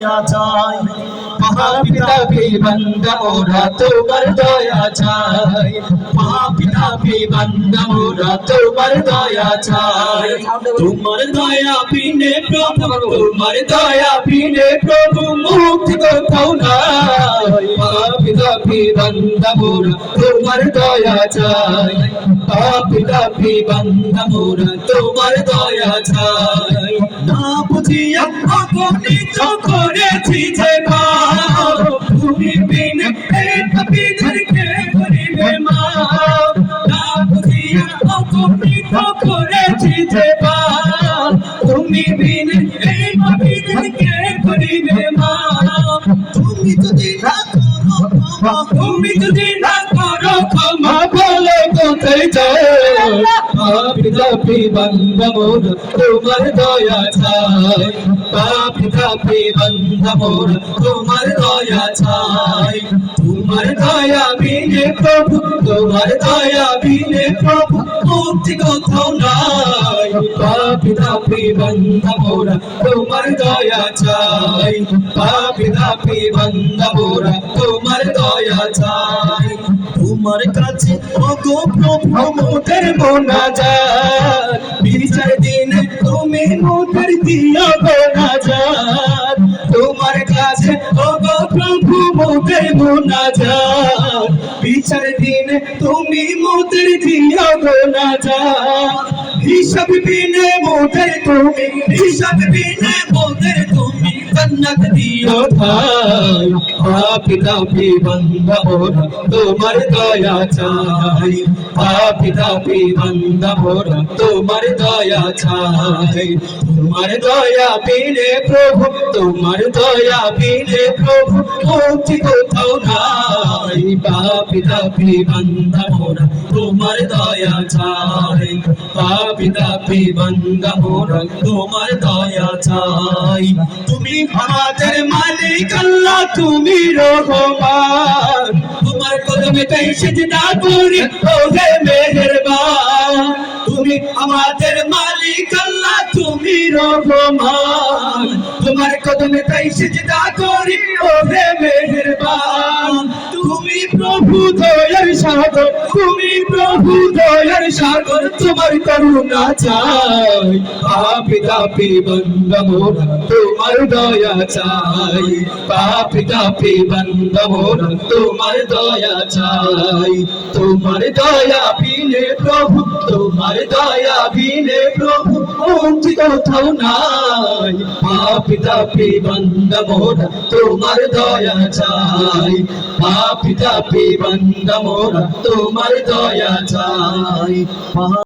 চাই মহাপিতাপি বান্দা মোরা তোমার দয়া চাই মহাপিতাপি বান্দা মোরা তোমার দয়া চাই তোমার দয়া বিনে প্রভু তোমার দয়া বিনে প্রভু মুক্তি কোথাও নাই মহাপিতাপি বান্দা মোরা তোমার দয়া চাই মহাপিতাপি বান্দা মোরা তোমার দয়া চাই না বুঝিয়া অগণিত করেছি যে পাপ তুমি বিনে এই পাপীদেরকে করিবে মাপ না বুঝিয়া অগণিত করেছি যে পাপ তুমি বিনে এই পাপীদেরকে করিবে মাপ তুমি যদি না করো ক্ষমা তুমি যদি না করো ক্ষমা বলে কোথায় যাও মহাপিতাপি বান্দা মোরা তোমার দয়া চাই মহাপিতাপি বান্দা মোরা তোমার দয়া চাই তোমার দয়া বিনে প্রভু তোমার দয়া বিনে প্রভু মুক্তি কোথাও নাই মহাপিতাপি বান্দা মোরা তোমার দয়া চাই মহাপিতাপি বান্দা মোরা তোমার দয়া চাই তোমার কাছে ওগো প্রভু মোদের মোনাজাত বিচার দিন তুমি মোদের দিও মোনাজাত তোমার কাছে ওগো প্রভু মোদের মোনাজাত বিচার দিন তুমি মোদের দিও মোনাজাত হিসাব বিনে মোদের তুমি হিসাব বিনে মোদের তুমি জান্নাত দিও ভাই মহাপিতাপি বান্দা মোরা তোমার দয়া চাই মহাপিতাপি বান্দা মোরা তোমার দয়া চাই তোমার দয়া বিনে প্রভু তোমার দয়া বিনে প্রভু মুক্তি কোথাও নাই মহাপিতাপি বান্দা মোরা তোমার দয়া চাই মহাপিতাপি বান্দা মোরা তোমার দয়া চাই তুমি আমাদের মালিক আল্লাহ তুমি রহমান তোমার কদমে তাই সিজদা করি ও হে মেহেরবান তুমি আমাদের মালিক আল্লাহ তুমি রহমান তোমার কদমে তাই সিজদা করি ও হে মেহেরবান তুমি প্রভু দয়ার সাগর তুমি প্রভু দয়ার সাগর তোমার করুণা চাই মহাপিতাপি বান্দা মোরা তোমার দয়া চাই মহাপিতাপি বান্দা মোরা তোমার দয়া চাই তোমার দয়া বিনে প্রভু তোমার দয়া বিনে প্রভু মুক্তি কোথাও নাই মহাপিতাপি বান্দা মোরা তোমার দয়া চাই মহাপিতাপি বান্দা মোরা তোমার দয়া চাই।